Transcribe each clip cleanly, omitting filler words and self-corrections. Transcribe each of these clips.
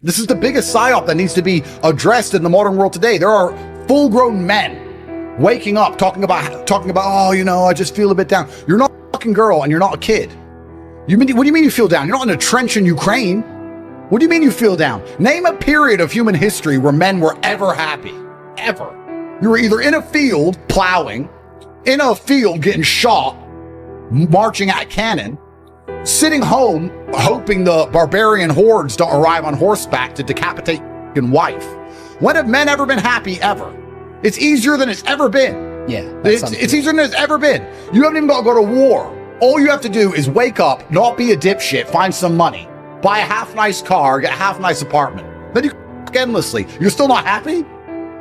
This is the biggest psyop that needs to be addressed in the modern world today. There are full-grown men waking up talking about, oh, I just feel a bit down. You're not a fucking girl and you're not a kid. What do you mean you feel down? You're not in a trench in Ukraine. What do you mean you feel down? Name a period of human history where men were ever happy. Ever. You were either in a field plowing, in a field getting shot, marching at cannon, sitting home hoping the barbarian hordes don't arrive on horseback to decapitate your wife. When have men ever been happy ever? It's easier than it's ever been. Yeah. It's easier than it's ever been. You haven't even got to go to war. All you have to do is wake up, not be a dipshit, find some money, buy a half-nice car, get a half-nice apartment. Then you endlessly. You're still not happy?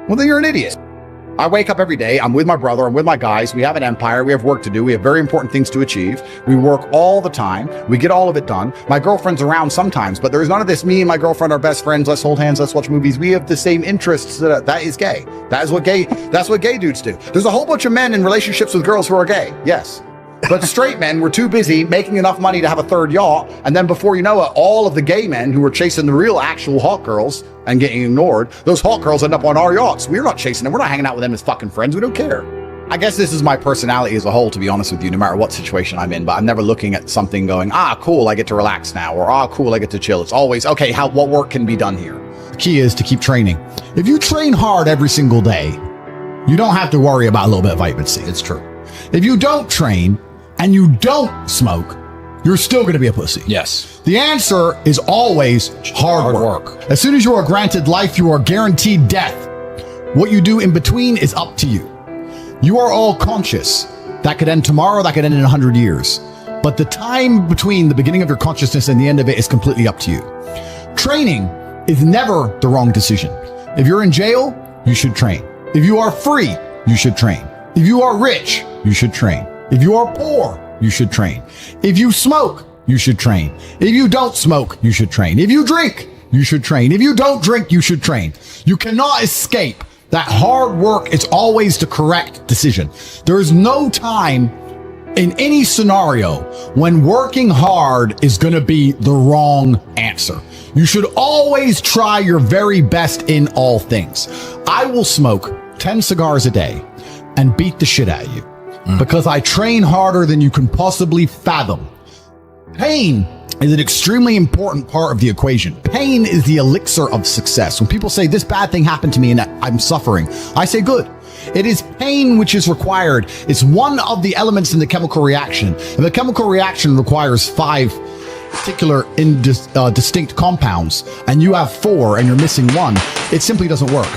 Well, then you're an idiot. I wake up every day. I'm with my brother. I'm with my guys. We have an empire. We have work to do. We have very important things to achieve. We work all the time. We get all of it done. My girlfriend's around sometimes, but there's none of this. Me and my girlfriend are best friends. Let's hold hands. Let's watch movies. We have the same interests. That is gay. That's what gay dudes do. There's a whole bunch of men in relationships with girls who are gay. Yes. But straight men were too busy making enough money to have a third yacht. And then before you know it, all of the gay men who were chasing the real actual hot girls and getting ignored, those hot girls end up on our yachts. We're not chasing them. We're not hanging out with them as fucking friends. We don't care. I guess this is my personality as a whole, to be honest with you, no matter what situation I'm in. But I'm never looking at something going, cool, I get to relax now. Or, cool, I get to chill. It's always, okay, what work can be done here? The key is to keep training. If you train hard every single day, you don't have to worry about a little bit of vitamin C. It's true. If you don't train, and you don't smoke, you're still going to be a pussy. Yes. The answer is always hard work. As soon as you are granted life, you are guaranteed death. What you do in between is up to you. You are all conscious. That could end tomorrow, that could end in 100 years. But the time between the beginning of your consciousness and the end of it is completely up to you. Training is never the wrong decision. If you're in jail, you should train. If you are free, you should train. If you are rich, you should train. If you are poor, you should train. If you smoke, you should train. If you don't smoke, you should train. If you drink, you should train. If you don't drink, you should train. You cannot escape that hard work is always the correct decision. There is no time in any scenario when working hard is going to be the wrong answer. You should always try your very best in all things. I will smoke 10 cigars a day and beat the shit out of you. Because I train harder than you can possibly fathom. Pain is an extremely important part of the equation. Pain is the elixir of success. When people say this bad thing happened to me and I'm suffering, I say good. It is pain which is required. It's one of the elements in the chemical reaction. If the chemical reaction requires 5 particular distinct compounds and you have 4 and you're missing 1, it simply doesn't work.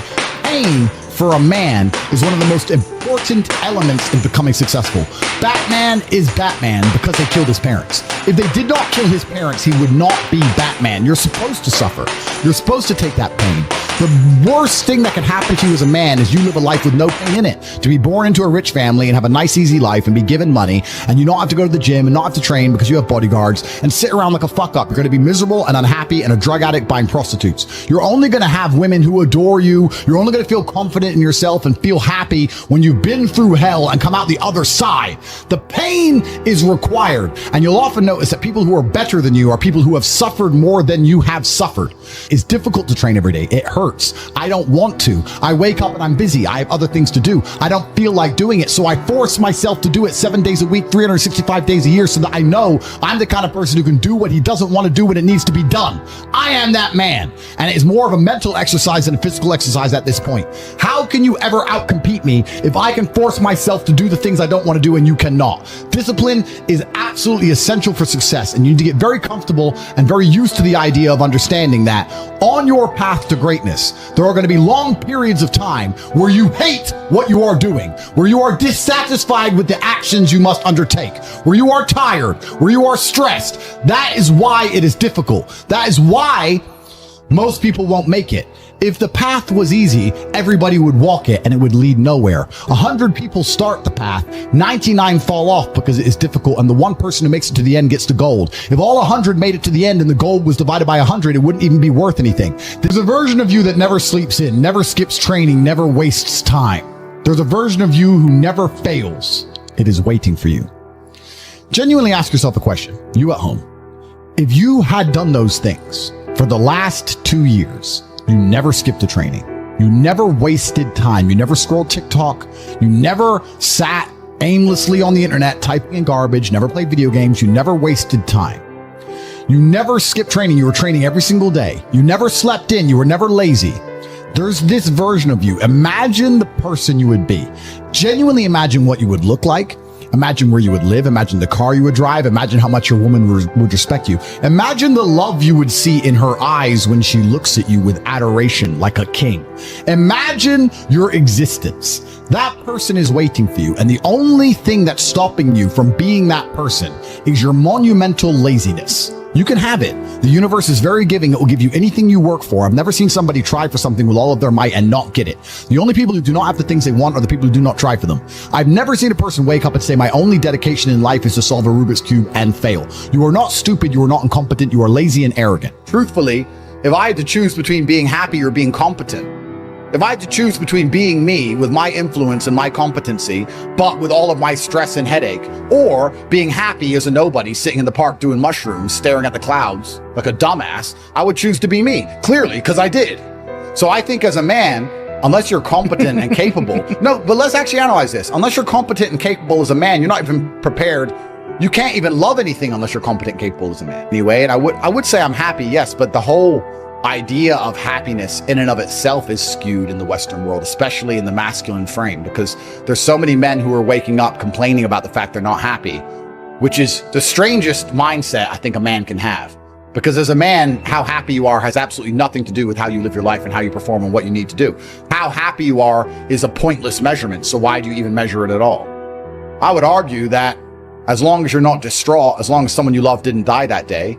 Pain for a man is one of the most important elements in becoming successful. Batman is Batman because they killed his parents. If they did not kill his parents, he would not be Batman. You're supposed to suffer. You're supposed to take that pain. The worst thing that can happen to you as a man is you live a life with no pain in it. To be born into a rich family and have a nice, easy life and be given money, and you don't have to go to the gym and not have to train because you have bodyguards and sit around like a fuck up. You're going to be miserable and unhappy and a drug addict buying prostitutes. You're only going to have women who adore you. You're only going to feel confident in yourself and feel happy when you've been through hell and come out the other side. The pain is required. And you'll often notice that people who are better than you are people who have suffered more than you have suffered. It's difficult to train every day. It hurts. I don't want to. I wake up and I'm busy. I have other things to do. I don't feel like doing it. So I force myself to do it 7 days a week, 365 days a year so that I know I'm the kind of person who can do what he doesn't want to do when it needs to be done. I am that man. And it is more of a mental exercise than a physical exercise at this point. How can you ever outcompete me if I can force myself to do the things I don't want to do and you cannot? Discipline is absolutely essential for success, and you need to get very comfortable and very used to the idea of understanding that on your path to greatness, there are going to be long periods of time where you hate what you are doing, where you are dissatisfied with the actions you must undertake, where you are tired, where you are stressed. That is why it is difficult. That is why most people won't make it. If the path was easy, everybody would walk it and it would lead nowhere. 100 people start the path, 99 fall off because it is difficult, and the one person who makes it to the end gets the gold. If all 100 made it to the end and the gold was divided by 100, it wouldn't even be worth anything. There's a version of you that never sleeps in, never skips training, never wastes time. There's a version of you who never fails. It is waiting for you. Genuinely ask yourself a question, you at home. If you had done those things, For the last 2 years, you never skipped a training. You never wasted time. You never scrolled TikTok. You never sat aimlessly on the internet typing in garbage, never played video games. You never wasted time. You never skipped training. You were training every single day. You never slept in. You were never lazy. There's this version of you. Imagine the person you would be. Genuinely imagine what you would look like. Imagine where you would live. Imagine the car you would drive. Imagine how much your woman would respect you. Imagine the love you would see in her eyes when she looks at you with adoration like a king. Imagine your existence. That person is waiting for you. And the only thing that's stopping you from being that person is your monumental laziness. You can have it. The universe is very giving. It will give you anything you work for. I've never seen somebody try for something with all of their might and not get it. The only people who do not have the things they want are the people who do not try for them. I've never seen a person wake up and say, my only dedication in life is to solve a Rubik's Cube and fail. You are not stupid. You are not incompetent. You are lazy and arrogant. Truthfully, if I had to choose between being happy or being competent, if I had to choose between being me with my influence and my competency, but with all of my stress and headache, or being happy as a nobody sitting in the park doing mushrooms, staring at the clouds like a dumbass, I would choose to be me, clearly, because I did. So I think as a man, unless you're competent and capable, no, but let's actually analyze this. Unless you're competent and capable as a man, you're not even prepared. You can't even love anything unless you're competent and capable as a man. Anyway, and I would say I'm happy, yes, but the whole idea of happiness in and of itself is skewed in the Western world, especially in the masculine frame, because there's so many men who are waking up complaining about the fact they're not happy, which is the strangest mindset I think a man can have. Because as a man, how happy you are has absolutely nothing to do with how you live your life and how you perform and what you need to do. How happy you are is a pointless measurement, so why do you even measure it at all? I would argue that as long as you're not distraught, as long as someone you love didn't die that day,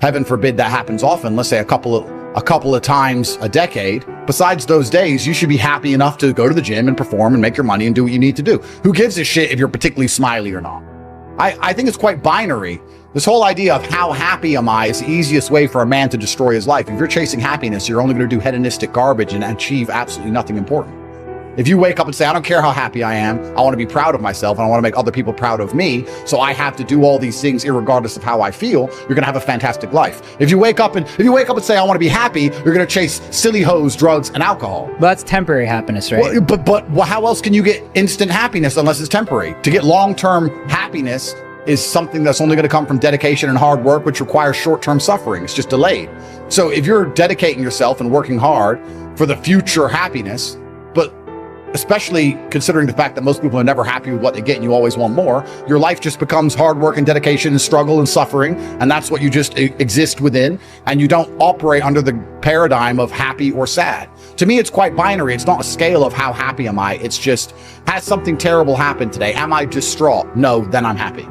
heaven forbid that happens often, let's say a couple of times a decade, besides those days, you should be happy enough to go to the gym and perform and make your money and do what you need to do. Who gives a shit if you're particularly smiley or not? I think it's quite binary. This whole idea of how happy am I is the easiest way for a man to destroy his life. If you're chasing happiness, you're only going to do hedonistic garbage and achieve absolutely nothing important. If you wake up and say, I don't care how happy I am, I want to be proud of myself and I want to make other people proud of me, so I have to do all these things irregardless of how I feel, you're going to have a fantastic life. If you wake up and say, I want to be happy, you're going to chase silly hoes, drugs, and alcohol. Well, that's temporary happiness, right? Well, but how else can you get instant happiness unless it's temporary? To get long-term happiness is something that's only going to come from dedication and hard work, which requires short-term suffering. It's just delayed. So if you're dedicating yourself and working hard for the future happiness, but especially considering the fact that most people are never happy with what they get and you always want more, your life just becomes hard work and dedication and struggle and suffering, and that's what you just exist within, and you don't operate under the paradigm of happy or sad. To me, it's quite binary. It's not a scale of how happy am I. It's just, has something terrible happened today? Am I distraught? No, then I'm happy.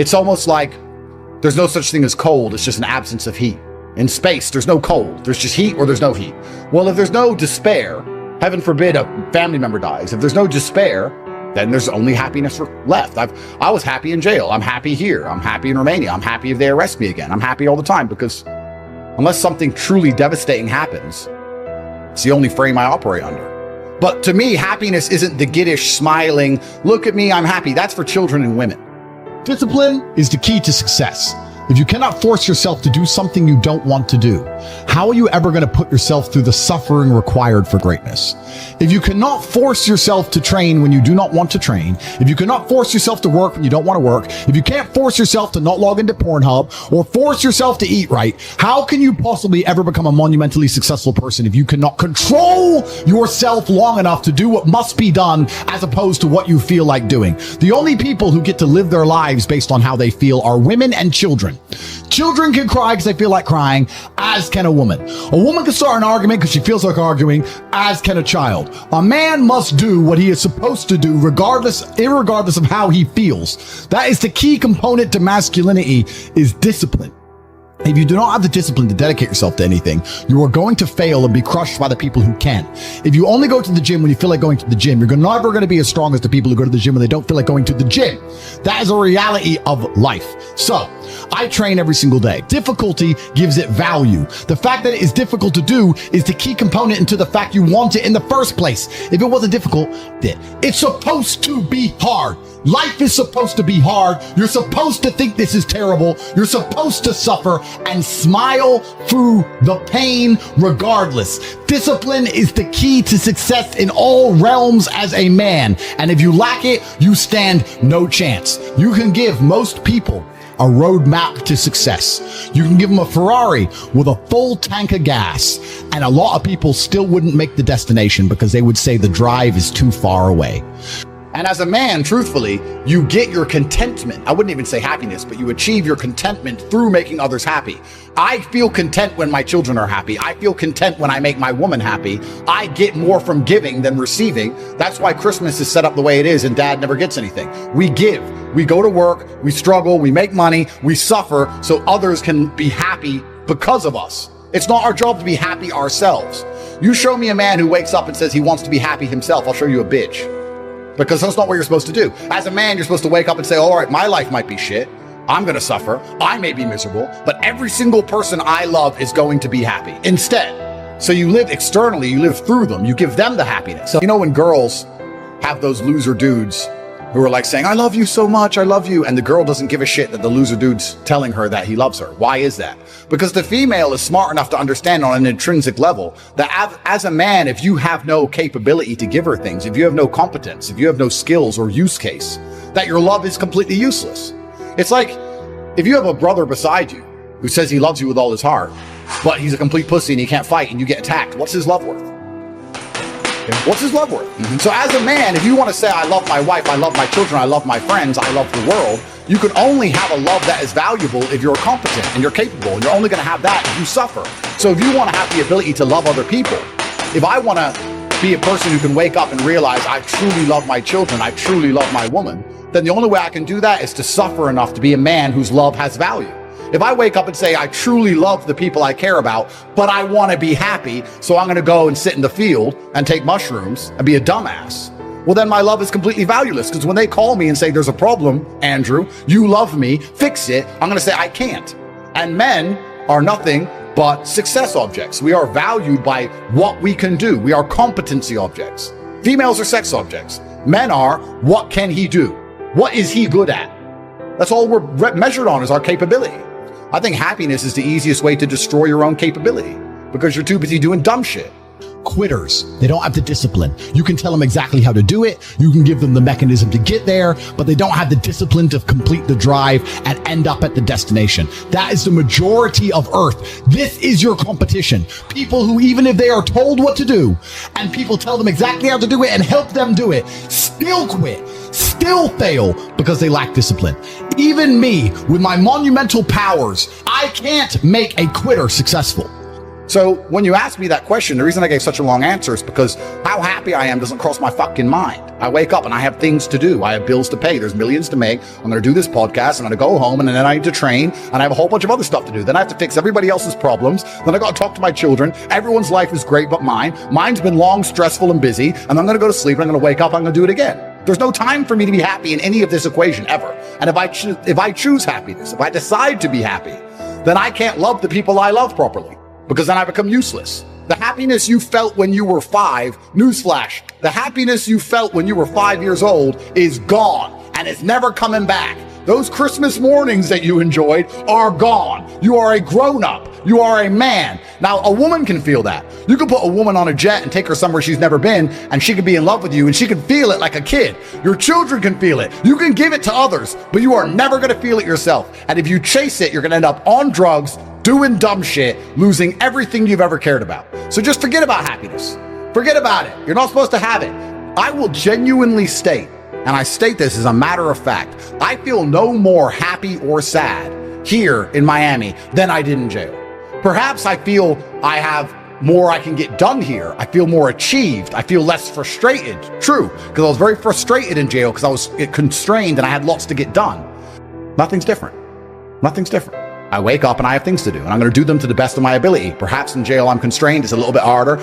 It's almost like there's no such thing as cold. It's just an absence of heat. In space, there's no cold. There's just heat or there's no heat. Well, if there's no despair, heaven forbid a family member dies, if there's no despair, then there's only happiness left. I was happy in jail. I'm happy here. I'm happy in Romania. I'm happy if they arrest me again. I'm happy all the time because unless something truly devastating happens, it's the only frame I operate under. But to me, happiness isn't the giddish, smiling, look at me, I'm happy. That's for children and women. Discipline is the key to success. If you cannot force yourself to do something you don't want to do, how are you ever going to put yourself through the suffering required for greatness? If you cannot force yourself to train when you do not want to train, if you cannot force yourself to work when you don't want to work, if you can't force yourself to not log into Pornhub or force yourself to eat right, how can you possibly ever become a monumentally successful person if you cannot control yourself long enough to do what must be done as opposed to what you feel like doing? The only people who get to live their lives based on how they feel are women and children. Children can cry because they feel like crying, as can a woman. A woman can start an argument because she feels like arguing, as can a child. A man must do what he is supposed to do irregardless of how he feels. That is the key component to masculinity, is discipline. If you do not have the discipline to dedicate yourself to anything, you are going to fail and be crushed by the people who can. If you only go to the gym when you feel like going to the gym, you're never going to be as strong as the people who go to the gym when they don't feel like going to the gym. That is a reality of life. So I train every single day. Difficulty gives it value. The fact that it is difficult to do is the key component into the fact you want it in the first place. If it wasn't difficult, it's supposed to be hard. Life is supposed to be hard. You're supposed to think this is terrible. You're supposed to suffer and smile through the pain regardless. Discipline is the key to success in all realms as a man. And if you lack it, you stand no chance. You can give most people a roadmap to success. You can give them a Ferrari with a full tank of gas, and a lot of people still wouldn't make the destination because they would say the drive is too far away. And as a man, truthfully, you get your contentment. I wouldn't even say happiness, but you achieve your contentment through making others happy. I feel content when my children are happy. I feel content when I make my woman happy. I get more from giving than receiving. That's why Christmas is set up the way it is and dad never gets anything. We give. We go to work, we struggle, we make money, we suffer so others can be happy because of us. It's not our job to be happy ourselves. You show me a man who wakes up and says he wants to be happy himself, I'll show you a bitch. Because that's not what you're supposed to do. As a man, you're supposed to wake up and say, all right, my life might be shit. I'm going to suffer. I may be miserable, but every single person I love is going to be happy instead. So you live externally, you live through them, you give them the happiness. So, you know, when girls have those loser dudes who are like saying, I love you so much, I love you. And the girl doesn't give a shit that the loser dude's telling her that he loves her. Why is that? Because the female is smart enough to understand on an intrinsic level that as a man, if you have no capability to give her things, if you have no competence, if you have no skills or use case, that your love is completely useless. It's like if you have a brother beside you who says he loves you with all his heart, but he's a complete pussy and he can't fight and you get attacked, what's his love worth? What's his love worth? So as a man, if you want to say, I love my wife, I love my children, I love my friends, I love the world, you can only have a love that is valuable if you're competent and you're capable. And you're only going to have that if you suffer. So if you want to have the ability to love other people, if I want to be a person who can wake up and realize I truly love my children, I truly love my woman, then the only way I can do that is to suffer enough to be a man whose love has value. If I wake up and say, I truly love the people I care about, but I want to be happy, so I'm going to go and sit in the field and take mushrooms and be a dumbass, well, then my love is completely valueless. Because when they call me and say, there's a problem, Andrew, you love me, fix it, I'm going to say, I can't. And men are nothing but success objects. We are valued by what we can do. We are competency objects. Females are sex objects. Men are, what can he do? What is he good at? That's all we're measured on, is our capability. I think happiness is the easiest way to destroy your own capability because you're too busy doing dumb shit. Quitters, they don't have the discipline. You can tell them exactly how to do it. You can give them the mechanism to get there, but they don't have the discipline to complete the drive and end up at the destination. That is the majority of Earth. This is your competition. People who, even if they are told what to do and people tell them exactly how to do it and help them do it, still quit, still fail because they lack discipline. Even me, with my monumental powers, I can't make a quitter successful. So when you ask me that question, the reason I gave such a long answer is because how happy I am doesn't cross my fucking mind. I wake up and I have things to do. I have bills to pay. There's millions to make. I'm going to do this podcast. I'm going to go home and then I need to train and I have a whole bunch of other stuff to do. Then I have to fix everybody else's problems. Then I got to talk to my children. Everyone's life is great but mine. Mine's been long, stressful, and busy. And I'm going to go to sleep and I'm going to wake up. I'm going to do it again. There's no time for me to be happy in any of this equation ever. And if I choose happiness, if I decide to be happy, then I can't love the people I love properly. Because then I become useless. The happiness you felt when you were 5, newsflash, the happiness you felt when you were 5 years old is gone and it's never coming back. Those Christmas mornings that you enjoyed are gone. You are a grown-up. You are a man. Now, a woman can feel that. You can put a woman on a jet and take her somewhere she's never been, and she can be in love with you, and she can feel it like a kid. Your children can feel it. You can give it to others, but you are never going to feel it yourself. And if you chase it, you're going to end up on drugs, doing dumb shit, losing everything you've ever cared about. So just forget about happiness. Forget about it. You're not supposed to have it. I will genuinely state, and I state this as a matter of fact, I feel no more happy or sad here in Miami than I did in jail. Perhaps I feel I have more I can get done here. I feel more achieved. I feel less frustrated. True, because I was very frustrated in jail because I was constrained and I had lots to get done. Nothing's different. Nothing's different. I wake up and I have things to do and I'm going to do them to the best of my ability. Perhaps in jail I'm constrained. It's a little bit harder.